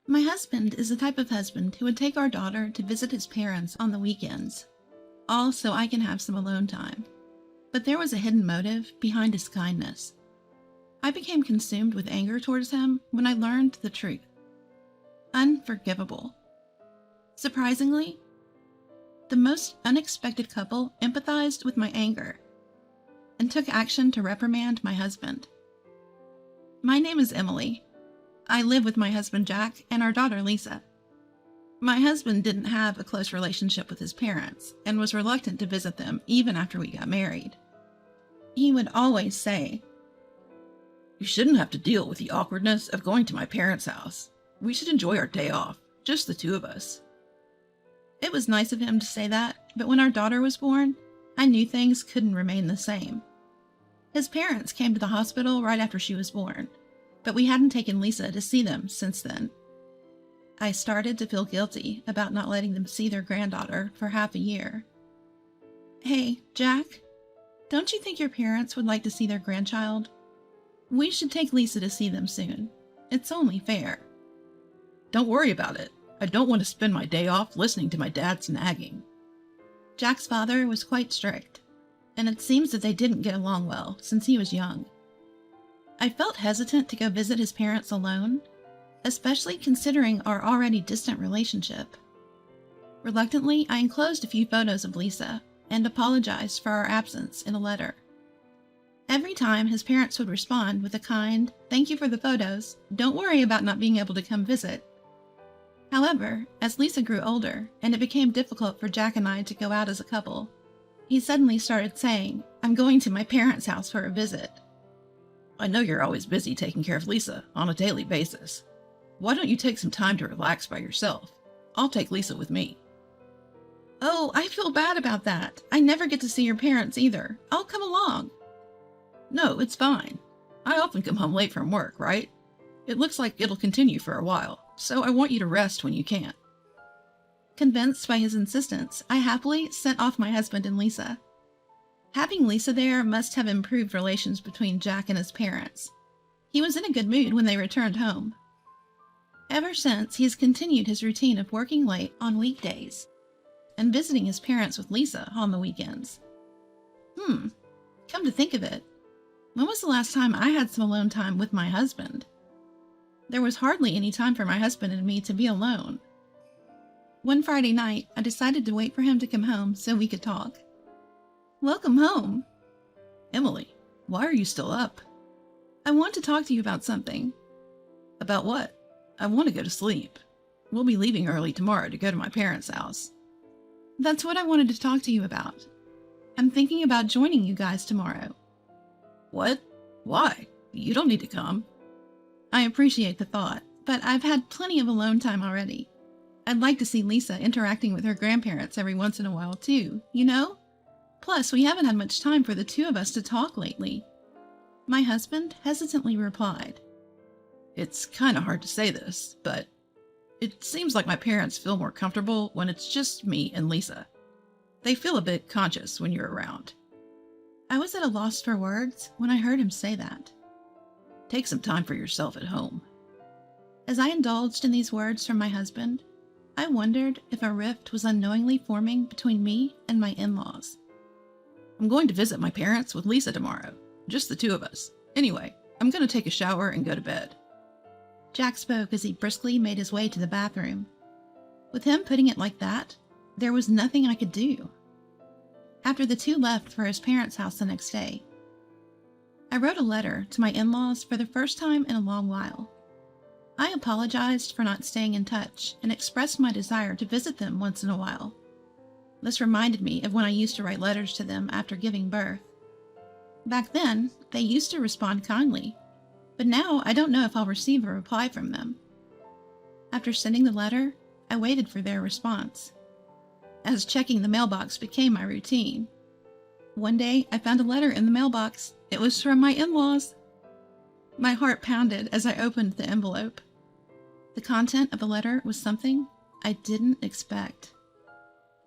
My husband is the type of husband who would take our daughter to visit his parents on the weekends, all so I can have some alone time. But there was a hidden motive behind his kindness. I became consumed with anger towards him when I learned the truth. Unforgivable. Surprisingly, the most unexpected couple empathized with my anger and took action to reprimand my husband. My name is Emily. I live with my husband Jack and our daughter Lisa. My husband didn't have a close relationship with his parents and was reluctant to visit them even after we got married. He would always say, "You shouldn't have to deal with the awkwardness of going to my parents' house. We should enjoy our day off, just the two of us." It was nice of him to say that, but when our daughter was born, I knew things couldn't remain the same. His parents came to the hospital right after she was born, but we hadn't taken Lisa to see them since then. I started to feel guilty about not letting them see their granddaughter for half a year. "Hey, Jack, don't you think your parents would like to see their grandchild? We should take Lisa to see them soon. It's only fair." "Don't worry about it. I don't want to spend my day off listening to my dad's nagging." Jack's father was quite strict, and it seems that they didn't get along well since he was young. I felt hesitant to go visit his parents alone, especially considering our already distant relationship. Reluctantly, I enclosed a few photos of Lisa and apologized for our absence in a letter. Every time his parents would respond with a kind, "Thank you for the photos. Don't worry about not being able to come visit." However, as Lisa grew older and it became difficult for Jack and I to go out as a couple, he suddenly started saying, "I'm going to my parents' house for a visit." "I know you're always busy taking care of Lisa on a daily basis. Why don't you take some time to relax by yourself? I'll take Lisa with me." "Oh, I feel bad about that. I never get to see your parents either. I'll come along." "No, it's fine. I often come home late from work, right? It looks like it'll continue for a while, so I want you to rest when you can." Convinced by his insistence, I happily sent off my husband and Lisa. Having Lisa there must have improved relations between Jack and his parents. He was in a good mood when they returned home. Ever since, he has continued his routine of working late on weekdays and visiting his parents with Lisa on the weekends. Come to think of it, when was the last time I had some alone time with my husband? There was hardly any time for my husband and me to be alone. One Friday night, I decided to wait for him to come home so we could talk. "Welcome home." "Emily, why are you still up?" "I want to talk to you about something." "About what?" "I want to go to sleep. We'll be leaving early tomorrow to go to my parents' house." "That's what I wanted to talk to you about. I'm thinking about joining you guys tomorrow." "What? Why? You don't need to come." I appreciate the thought, but I've had plenty of alone time already. I'd like to see Lisa interacting with her grandparents every once in a while too, you know? Plus, we haven't had much time for the two of us to talk lately. My husband hesitantly replied, "It's kind of hard to say this, but it seems like my parents feel more comfortable when it's just me and Lisa. They feel a bit conscious when you're around." I was at a loss for words when I heard him say that. "Take some time for yourself at home." As I indulged in these words from my husband, I wondered if a rift was unknowingly forming between me and my in-laws. "I'm going to visit my parents with Lisa tomorrow, just the two of us. Anyway, I'm going to take a shower and go to bed." Jack spoke as he briskly made his way to the bathroom. With him putting it like that, there was nothing I could do. After the two left for his parents' house the next day, I wrote a letter to my in-laws for the first time in a long while. I apologized for not staying in touch and expressed my desire to visit them once in a while. This reminded me of when I used to write letters to them after giving birth. Back then, they used to respond kindly, but now I don't know if I'll receive a reply from them. After sending the letter, I waited for their response, as checking the mailbox became my routine. One day, I found a letter in the mailbox. It was from my in-laws. My heart pounded as I opened the envelope. The content of the letter was something I didn't expect.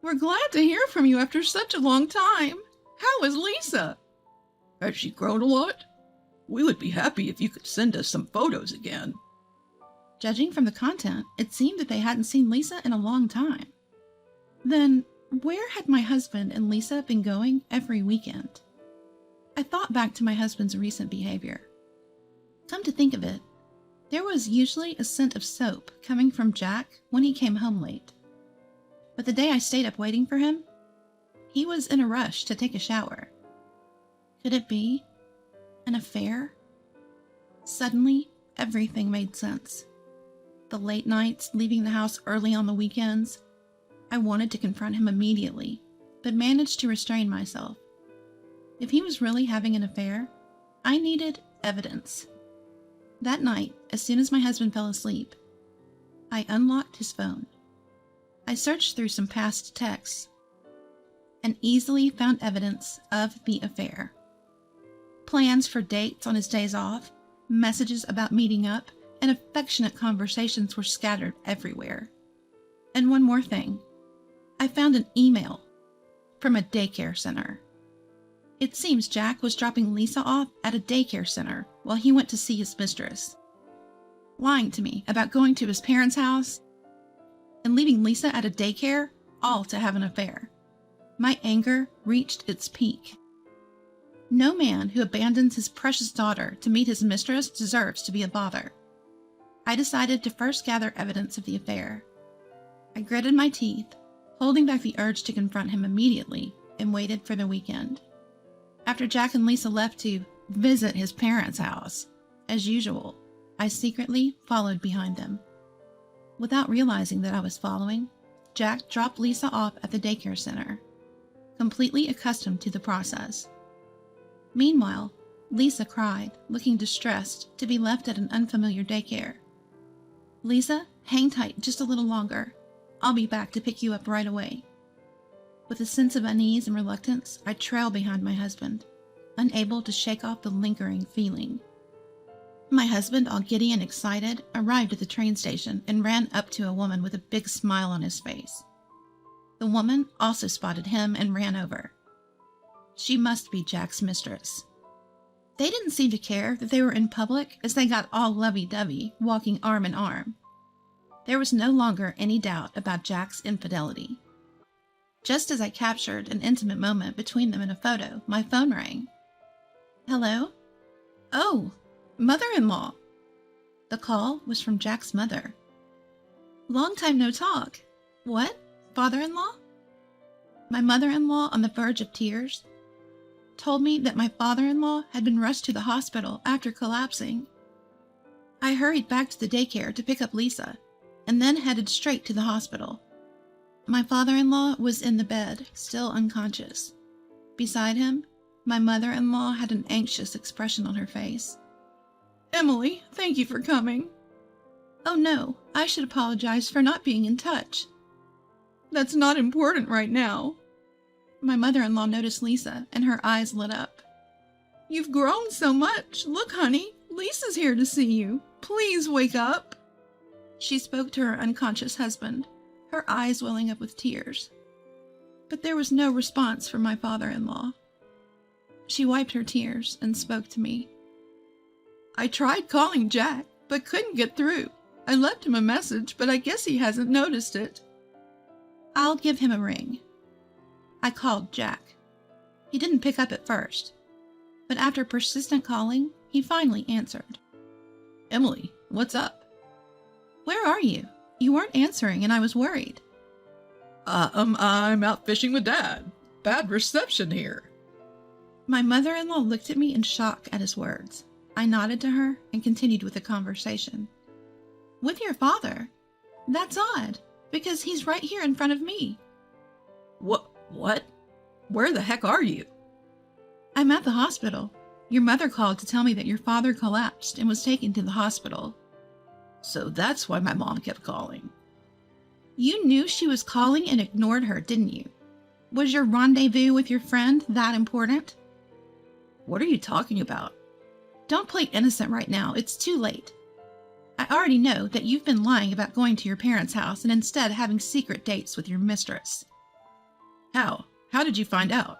"We're glad to hear from you after such a long time. How is Lisa?" "Has she grown a lot? We would be happy if you could send us some photos again." Judging from the content, it seemed that they hadn't seen Lisa in a long time. Then, where had my husband and Lisa been going every weekend? I thought back to my husband's recent behavior. Come to think of it, there was usually a scent of soap coming from Jack when he came home late. But the day I stayed up waiting for him, he was in a rush to take a shower. Could it be an affair? Suddenly, everything made sense. The late nights, leaving the house early on the weekends. I wanted to confront him immediately, but managed to restrain myself. If he was really having an affair, I needed evidence. That night, as soon as my husband fell asleep, I unlocked his phone. I searched through some past texts and easily found evidence of the affair. Plans for dates on his days off, messages about meeting up, and affectionate conversations were scattered everywhere. And one more thing. I found an email from a daycare center. It seems Jack was dropping Lisa off at a daycare center while he went to see his mistress, lying to me about going to his parents' house and leaving Lisa at a daycare, all to have an affair. My anger reached its peak. No man who abandons his precious daughter to meet his mistress deserves to be a bother. I decided to first gather evidence of the affair. I gritted my teeth, holding back the urge to confront him immediately, and waited for the weekend. After Jack and Lisa left to visit his parents' house, as usual, I secretly followed behind them. Without realizing that I was following, Jack dropped Lisa off at the daycare center, completely accustomed to the process. Meanwhile, Lisa cried, looking distressed to be left at an unfamiliar daycare. "Lisa, hang tight just a little longer. I'll be back to pick you up right away." With a sense of unease and reluctance, I trailed behind my husband, unable to shake off the lingering feeling. My husband, all giddy and excited, arrived at the train station and ran up to a woman with a big smile on his face. The woman also spotted him and ran over. She must be Jack's mistress. They didn't seem to care that they were in public as they got all lovey-dovey, walking arm in arm. There was no longer any doubt about Jack's infidelity. Just as I captured an intimate moment between them in a photo, my phone rang. "Hello?" "Oh, mother-in-law." The call was from Jack's mother. "Long time no talk. What? Father-in-law?" My mother-in-law, on the verge of tears, told me that my father-in-law had been rushed to the hospital after collapsing. I hurried back to the daycare to pick up Lisa, and then headed straight to the hospital. My father-in-law was in the bed, still unconscious. Beside him, my mother-in-law had an anxious expression on her face. "Emily, thank you for coming." "Oh no, I should apologize for not being in touch." "That's not important right now." My mother-in-law noticed Lisa, and her eyes lit up. "You've grown so much. Look, honey, Lisa's here to see you. Please wake up." She spoke to her unconscious husband, her eyes welling up with tears. But there was no response from my father-in-law. She wiped her tears and spoke to me. "I tried calling Jack, but couldn't get through. I left him a message, but I guess he hasn't noticed it." "I'll give him a ring." I called Jack. He didn't pick up at first, but after persistent calling, he finally answered. "Emily, what's up?" "Where are you? You weren't answering and I was worried." I'm out fishing with Dad. Bad reception here." My mother-in-law looked at me in shock at his words. I nodded to her and continued with the conversation. "With your father? That's odd, because he's right here in front of me." What? Where the heck are you?" "I'm at the hospital. Your mother called to tell me that your father collapsed and was taken to the hospital." "So that's why my mom kept calling." "You knew she was calling and ignored her, didn't you? Was your rendezvous with your friend that important?" "What are you talking about?" "Don't play innocent right now. It's too late. I already know that you've been lying about going to your parents' house and instead having secret dates with your mistress." "How? How did you find out?"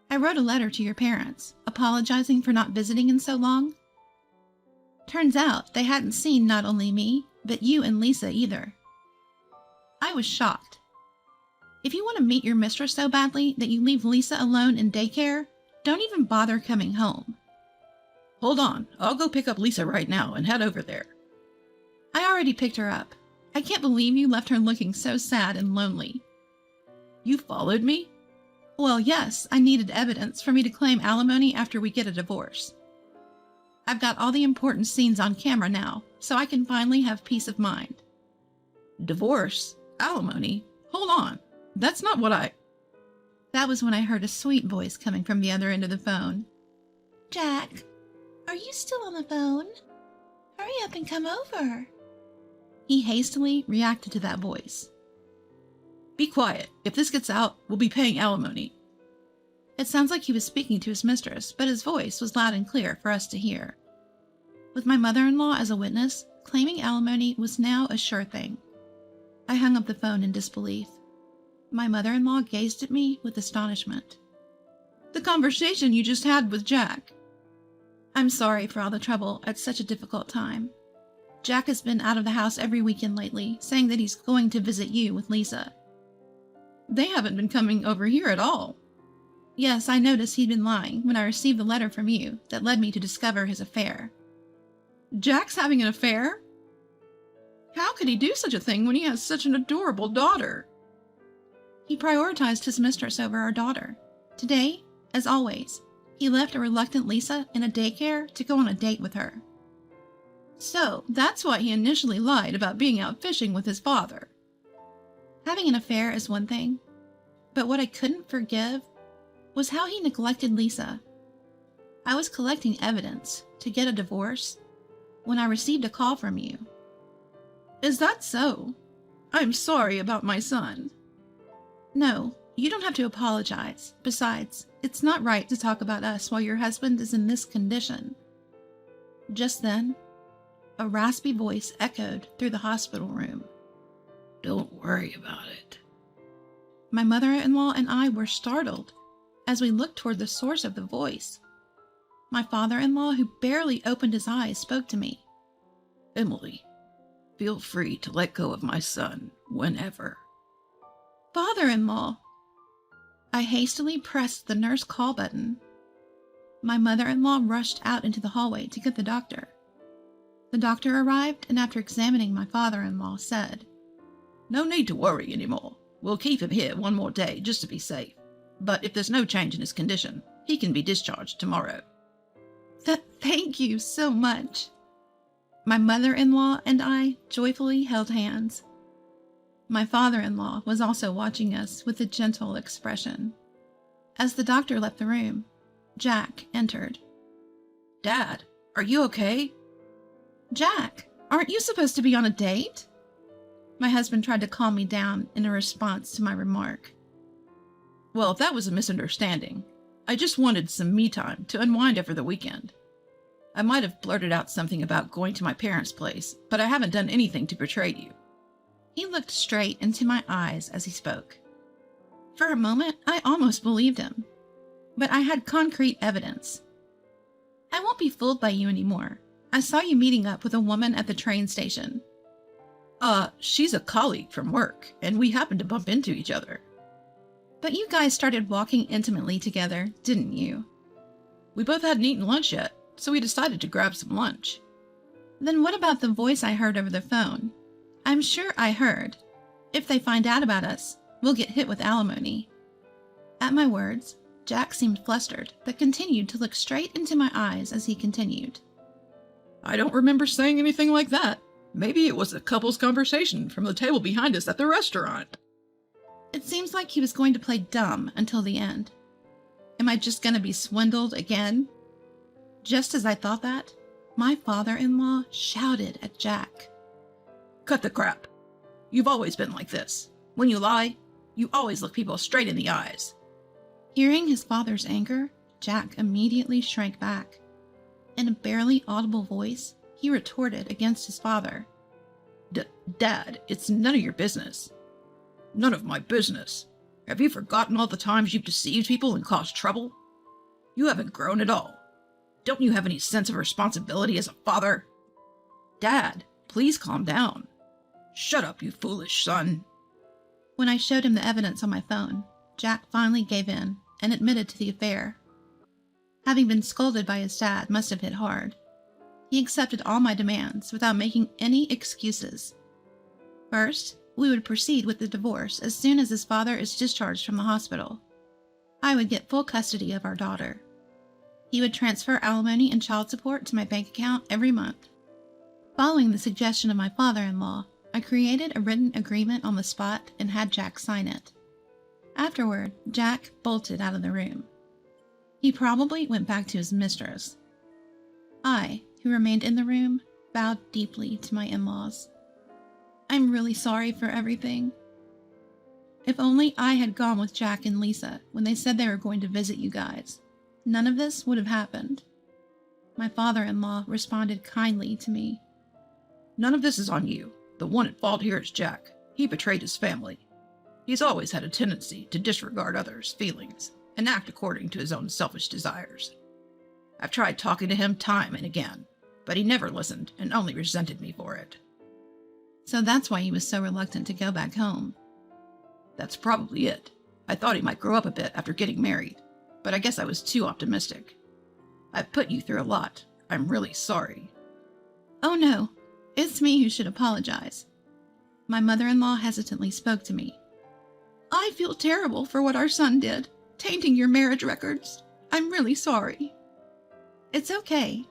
"I wrote a letter to your parents, apologizing for not visiting in so long." Turns out they hadn't seen not only me, but you and Lisa either. I was shocked. If you want to meet your mistress so badly that you leave Lisa alone in daycare, don't even bother coming home. Hold on, I'll go pick up Lisa right now and head over there. I already picked her up. I can't believe you left her looking so sad and lonely. You followed me? Well, yes, I needed evidence for me to claim alimony after we get a divorce. I've got all the important scenes on camera now, so I can finally have peace of mind. Divorce? Alimony? Hold on. That's not what I... That was when I heard a sweet voice coming from the other end of the phone. Jack, are you still on the phone? Hurry up and come over. He hastily reacted to that voice. Be quiet. If this gets out, we'll be paying alimony. It sounds like he was speaking to his mistress, but his voice was loud and clear for us to hear. With my mother-in-law as a witness, claiming alimony was now a sure thing. I hung up the phone in disbelief. My mother-in-law gazed at me with astonishment. The conversation you just had with Jack. I'm sorry for all the trouble at such a difficult time. Jack has been out of the house every weekend lately, saying that he's going to visit you with Lisa. They haven't been coming over here at all. Yes, I noticed he'd been lying when I received the letter from you that led me to discover his affair. Jack's having an affair? How could he do such a thing when he has such an adorable daughter? He prioritized his mistress over our daughter. Today, as always, he left a reluctant Lisa in a daycare to go on a date with her. So, that's why he initially lied about being out fishing with his father. Having an affair is one thing, but what I couldn't forgive was how he neglected Lisa. I was collecting evidence to get a divorce when I received a call from you. Is that so? I'm sorry about my son. No, you don't have to apologize. Besides, it's not right to talk about us while your husband is in this condition. Just then, a raspy voice echoed through the hospital room. Don't worry about it. My mother-in-law and I were startled as we looked toward the source of the voice. My father-in-law, who barely opened his eyes, spoke to me. Emily, feel free to let go of my son whenever. Father-in-law! I hastily pressed the nurse call button. My mother-in-law rushed out into the hallway to get the doctor. The doctor arrived and after examining my father-in-law said, No need to worry anymore. We'll keep him here one more day just to be safe. But if there's no change in his condition, he can be discharged tomorrow. Thank you so much. My mother-in-law and I joyfully held hands. My father-in-law was also watching us with a gentle expression. As the doctor left the room, Jack entered. Dad, are you okay? Jack, aren't you supposed to be on a date? My husband tried to calm me down in a response to my remark. Well, that was a misunderstanding. I just wanted some me time to unwind over the weekend. I might have blurted out something about going to my parents' place, but I haven't done anything to betray you. He looked straight into my eyes as he spoke. For a moment, I almost believed him, but I had concrete evidence. I won't be fooled by you anymore. I saw you meeting up with a woman at the train station. She's a colleague from work, and we happened to bump into each other. But you guys started walking intimately together, didn't you? We both hadn't eaten lunch yet, so we decided to grab some lunch. Then what about the voice I heard over the phone? I'm sure I heard. If they find out about us, we'll get hit with alimony. At my words, Jack seemed flustered, but continued to look straight into my eyes as he continued. I don't remember saying anything like that. Maybe it was a couple's conversation from the table behind us at the restaurant. It seems like he was going to play dumb until the end. Am I just going to be swindled again? Just as I thought that, my father-in-law shouted at Jack. Cut the crap. You've always been like this. When you lie, you always look people straight in the eyes. Hearing his father's anger, Jack immediately shrank back. In a barely audible voice, he retorted against his father. Dad, it's none of your business. None of my business. Have you forgotten all the times you've deceived people and caused trouble? You haven't grown at all. Don't you have any sense of responsibility as a father? Dad, please calm down. Shut up, you foolish son. When I showed him the evidence on my phone, Jack finally gave in and admitted to the affair. Having been scolded by his dad must have hit hard. He accepted all my demands without making any excuses. First, we would proceed with the divorce as soon as his father is discharged from the hospital. I would get full custody of our daughter. He would transfer alimony and child support to my bank account every month. Following the suggestion of my father-in-law, I created a written agreement on the spot and had Jack sign it. Afterward, Jack bolted out of the room. He probably went back to his mistress. I, who remained in the room, bowed deeply to my in-laws. I'm really sorry for everything. If only I had gone with Jack and Lisa when they said they were going to visit you guys, none of this would have happened. My father-in-law responded kindly to me. None of this is on you. The one at fault here is Jack. He betrayed his family. He's always had a tendency to disregard others' feelings and act according to his own selfish desires. I've tried talking to him time and again, but he never listened and only resented me for it. So that's why he was so reluctant to go back home. That's probably it. I thought he might grow up a bit after getting married, but I guess I was too optimistic. I've put you through a lot. I'm really sorry. Oh no, it's me who should apologize. My mother-in-law hesitantly spoke to me. I feel terrible for what our son did, tainting your marriage records. I'm really sorry. It's okay.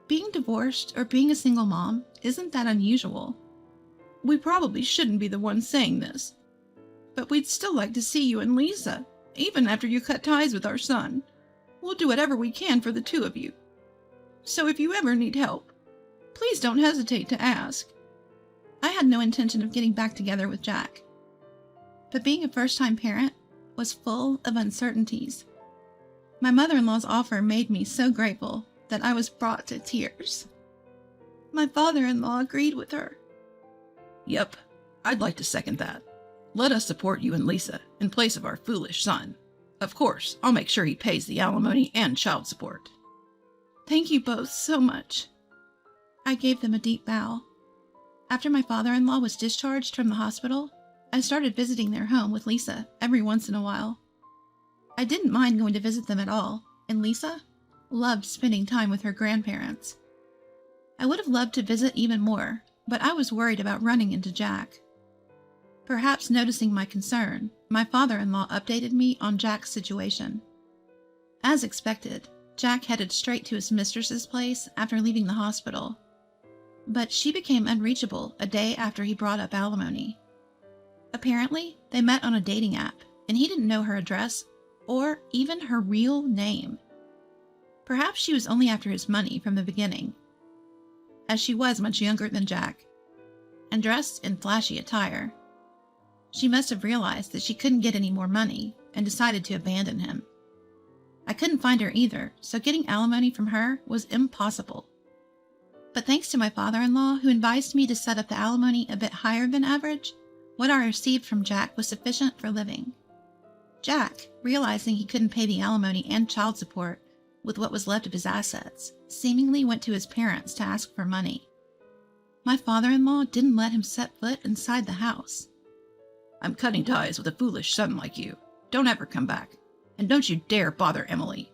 Being divorced or being a single mom isn't that unusual. We probably shouldn't be the ones saying this, but we'd still like to see you and Lisa, even after you cut ties with our son. We'll do whatever we can for the two of you. So if you ever need help, please don't hesitate to ask. I had no intention of getting back together with Jack, but being a first-time parent was full of uncertainties. My mother-in-law's offer made me so grateful that I was brought to tears. My father-in-law agreed with her. Yep, I'd like to second that. Let us support you and Lisa in place of our foolish son. Of course, I'll make sure he pays the alimony and child support. Thank you both so much. I gave them a deep bow. After my father-in-law was discharged from the hospital, I started visiting their home with Lisa every once in a while. I didn't mind going to visit them at all, and Lisa loved spending time with her grandparents. I would have loved to visit even more, but I was worried about running into Jack. Perhaps noticing my concern, my father-in-law updated me on Jack's situation. As expected, Jack headed straight to his mistress's place after leaving the hospital. But she became unreachable a day after he brought up alimony. Apparently, they met on a dating app, and he didn't know her address or even her real name. Perhaps she was only after his money from the beginning, as she was much younger than Jack, and dressed in flashy attire. She must have realized that she couldn't get any more money and decided to abandon him. I couldn't find her either, so getting alimony from her was impossible. But thanks to my father-in-law, who advised me to set up the alimony a bit higher than average, what I received from Jack was sufficient for living. Jack, realizing he couldn't pay the alimony and child support with what was left of his assets, seemingly went to his parents to ask for money. My father-in-law didn't let him set foot inside the house. I'm cutting ties with a foolish son like you. Don't ever come back. And don't you dare bother Emily.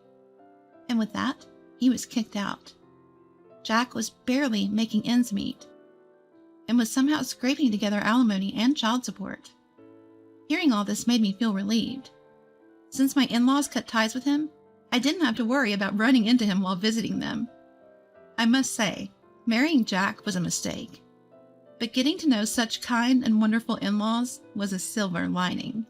And with that, he was kicked out. Jack was barely making ends meet and was somehow scraping together alimony and child support. Hearing all this made me feel relieved. Since my in-laws cut ties with him, I didn't have to worry about running into him while visiting them. I must say, marrying Jack was a mistake, but getting to know such kind and wonderful in-laws was a silver lining.